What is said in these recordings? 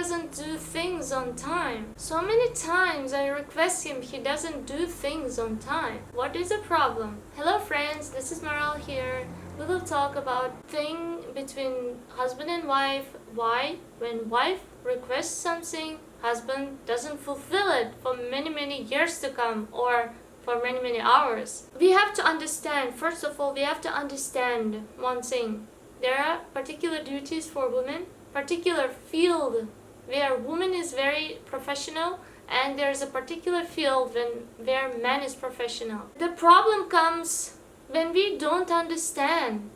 doesn't do things on time. So many times I request him, he doesn't do things on time. What is the problem? Hello friends, this is Maral here. We will talk about thing between husband and wife. Why, when wife requests something, husband doesn't fulfill it for many years to come, or for many hours. We have to understand, first of all, we have to understand one thing. There are particular duties for women, particular field where woman is very professional, and there's a particular field where man is professional. The problem comes when we don't understand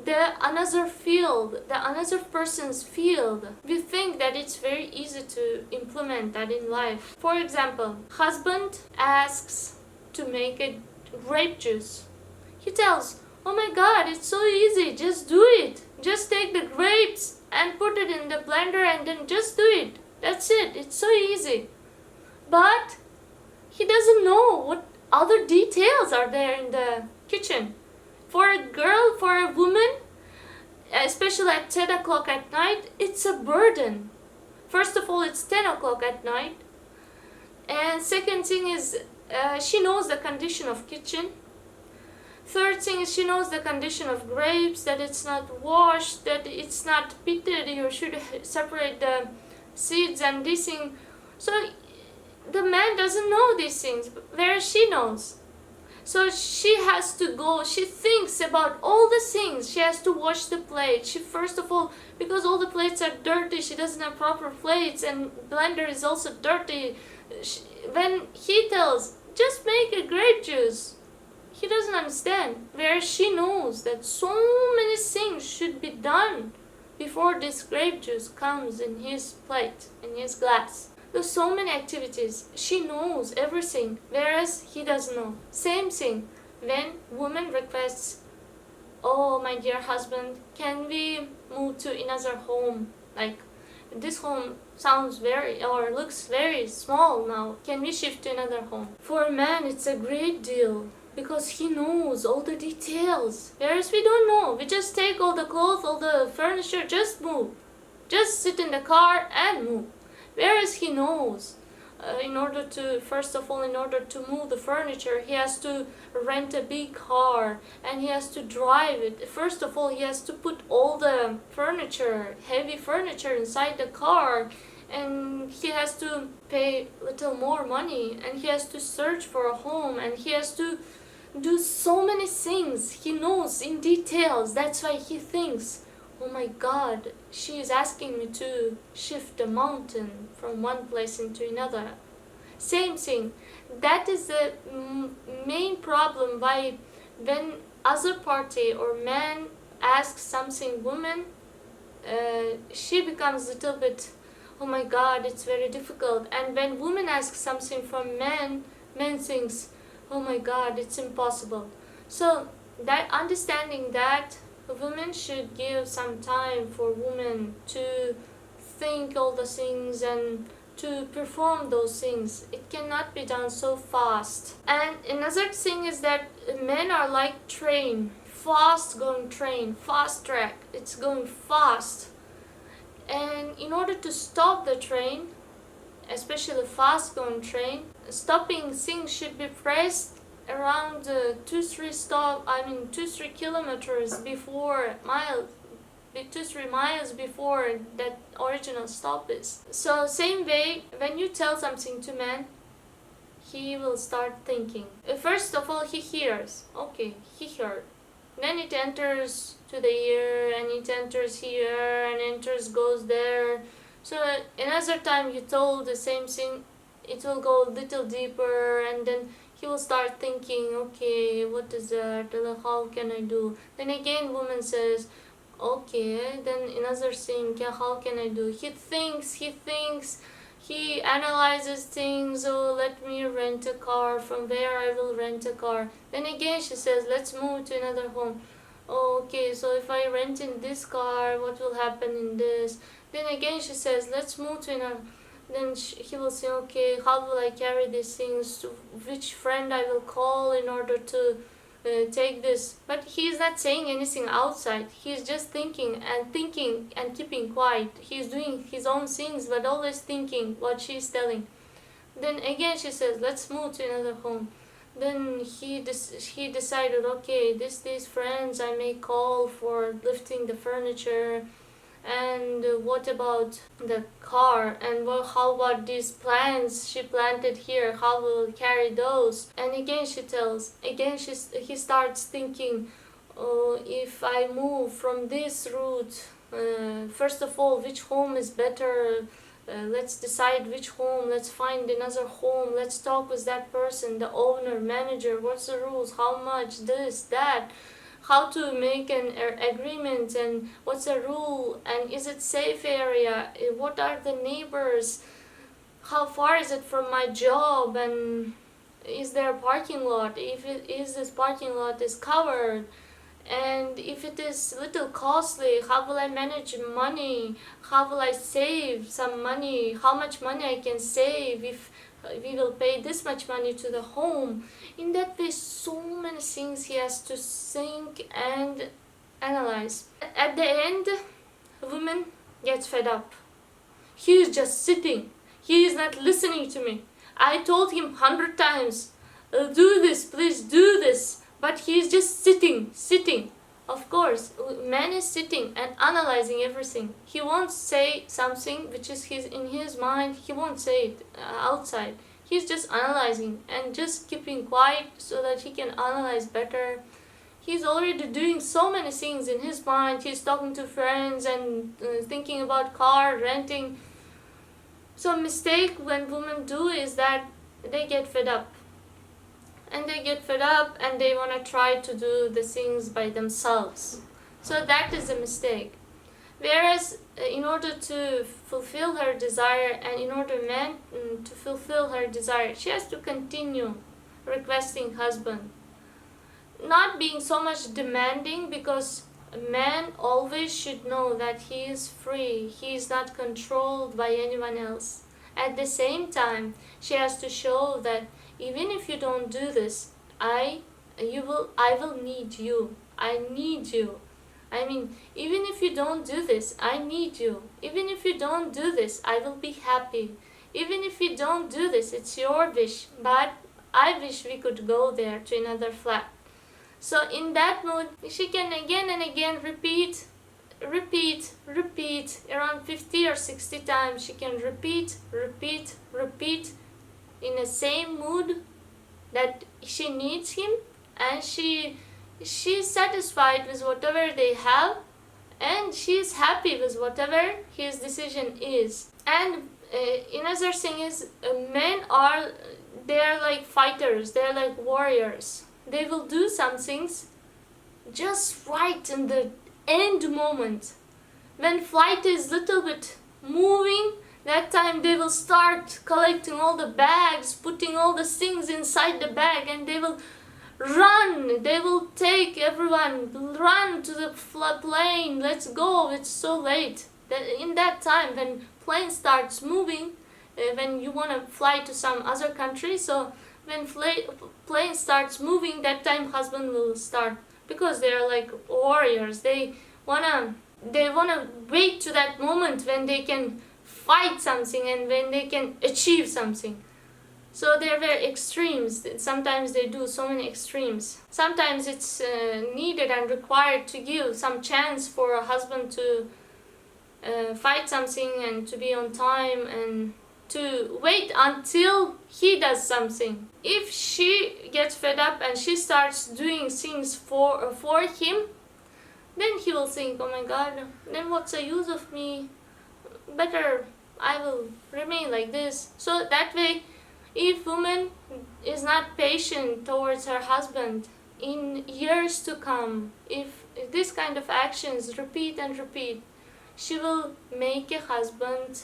the another field, the another person's field. We think that it's very easy to implement that in life. For example, husband asks to make a grape juice. He tells, oh my god, it's so easy, just do it. Just take the grapes and put it in the blender and then just do it. That's it, it's so easy. But he doesn't know what other details are there in the kitchen. For a girl, for a woman, especially at 10 o'clock at night, it's a burden. First of all, it's 10 o'clock at night. And second thing is, she knows the condition of kitchen. Third thing is, she knows the condition of grapes, that it's not washed, that it's not pitted, you should separate the seeds and this thing. So the man doesn't know these things, whereas she knows. So she has to go, she thinks about all the things. She has to wash the plate. She first of all, because all the plates are dirty, she doesn't have proper plates, and blender is also dirty. When he tells, just make a grape juice, he doesn't understand, whereas she knows that so many things should be done before this grape juice comes in his plate, in his glass. There's so many activities. She knows everything, whereas he doesn't know. Same thing when woman requests, oh my dear husband, can we move to another home? Like, this home sounds very, or looks very small now. Can we shift to another home? For a man, it's a great deal, because he knows all the details, whereas we don't know. We just take all the clothes, all the furniture, just move. Just sit in the car and move. Whereas he knows, in order to move the furniture, he has to rent a big car and he has to drive it. First of all, he has to put all the furniture, heavy furniture, inside the car, and he has to pay little more money, and he has to search for a home, and he has to do so many things. He knows in details. That's why he thinks, oh my god, she is asking me to shift a mountain from one place into another. Same thing. That is the main problem why when other party or man asks something woman, she becomes a little bit, oh my god, it's very difficult. And when woman asks something from man thinks, oh my god, it's impossible. So that understanding that women should give some time for women to think all the things and to perform those things. It cannot be done so fast. And another thing is that men are like train, fast going train, fast track. It's going fast. And in order to stop the train, especially fast going train, stopping things should be pressed around 2-3 kilometers before 2-3 miles before that original stop is. So same way, when you tell something to man, he will start thinking. First of all, he hears. Okay, he heard. Then it enters to the ear, and it enters here, and enters, goes there. So another time you told the same thing, it will go a little deeper, and then he will start thinking, okay, what is that? How can I do? Then again, woman says, okay, then another thing, yeah, how can I do? He thinks, he analyzes things. Oh, let me rent a car. From where I will rent a car. Then again, she says, let's move to another home. Oh, okay, so if I rent in this car, what will happen in this? Then again, she says, let's move to another. Then he will say, okay, how will I carry these things? To which friend I will call in order to take this. But he's not saying anything outside. He's just thinking and keeping quiet. He's doing his own things, but always thinking what she's telling. Then again she says, let's move to another home. Then he decided, okay, these friends I may call for lifting the furniture, and what about the car, and how about these plants she planted here, how will carry those? And again she tells, he starts thinking, oh, if I move from this route, first of all, which home is better? Let's decide which home, let's find another home, let's talk with that person, the owner, manager, what's the rules, how much, this, that, how to make an agreement, and what's the rule, and is it safe area, what are the neighbors, how far is it from my job, and is there a parking lot, if it is, this parking lot is covered, and if it is little costly, how will I manage money, how will I save some money, how much money I can save if we will pay this much money to the home. In that way, so many things he has to think and analyze. At the end, woman gets fed up. He is just sitting. He is not listening to me. I told him 100 times, do this, please do this. But he is just sitting. Of course, man is sitting and analyzing everything. He won't say something which is in his mind. He won't say it outside. He's just analyzing and just keeping quiet so that he can analyze better. He's already doing so many things in his mind. He's talking to friends and thinking about car renting. So mistake when women do is that they get fed up. And they get fed up and they want to try to do the things by themselves. So that is a mistake. Whereas in order to fulfill her desire, and in order man to fulfill her desire, she has to continue requesting husband. Not being so much demanding, because a man always should know that he is free. He is not controlled by anyone else. At the same time, she has to show that even if you don't do this, I will need you. I need you. I mean, even if you don't do this, I need you. Even if you don't do this, I will be happy. Even if you don't do this, it's your wish, but I wish we could go there to another flat. So in that mood, she can again and again repeat, around 50 or 60 times. She can repeat in the same mood that she needs him, and she is satisfied with whatever they have, and she is happy with whatever his decision is. And another thing is, men are like fighters, they're like warriors. They will do some things just right in the end moment. When flight is little bit moving, that time they will start collecting all the bags, putting all the things inside the bag, and they will run. They will take everyone, run to the plane. Let's go, it's so late. In that time, when plane starts moving, when you want to fly to some other country, so when plane starts moving, that time husband will start, because they are like warriors. They wanna wait to that moment when they can fight something and when they can achieve something. So they're very extremes. Sometimes they do so many extremes. Sometimes it's needed and required to give some chance for a husband to fight something and to be on time and to wait until he does something. If she gets fed up and she starts doing things for him, then he will think, oh my God, then what's the use of me? Better I will remain like this. So that way, if woman is not patient towards her husband, in years to come, if this kind of actions repeat and repeat, she will make a husband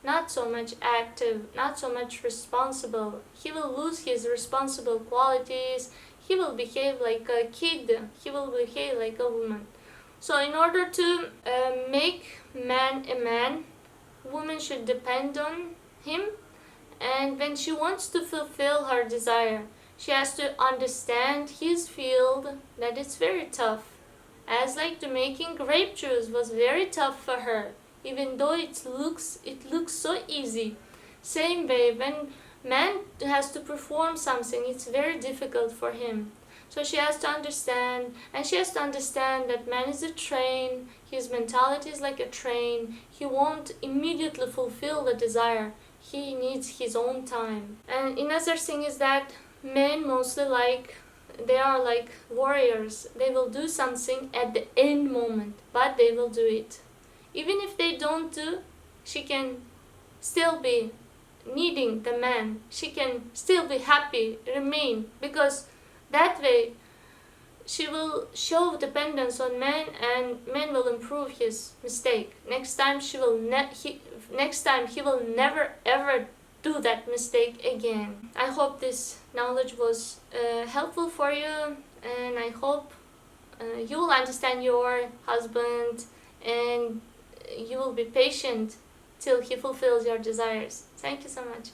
not so much active, not so much responsible. He will lose his responsible qualities. He will behave like a kid. He will behave like a woman. So in order to make man a man, woman should depend on him. And when she wants to fulfill her desire, She has to understand his field, that it's very tough. As like the making grape juice was very tough for her, even though it looks so easy. Same way, when man has to perform something, it's very difficult for him. So she has to understand, and she has to understand that man is a train, his mentality is like a train, he won't immediately fulfill the desire, he needs his own time. And another thing is that men mostly they are like warriors. They will do something at the end moment, but they will do it. Even if they don't do, she can still be needing the man. She can still be happy, remain, because that way she will show dependence on man, and man will improve his mistake. Next time he will never ever do that mistake again. I hope this knowledge was helpful for you, and I hope you will understand your husband and you will be patient till he fulfills your desires. Thank you so much.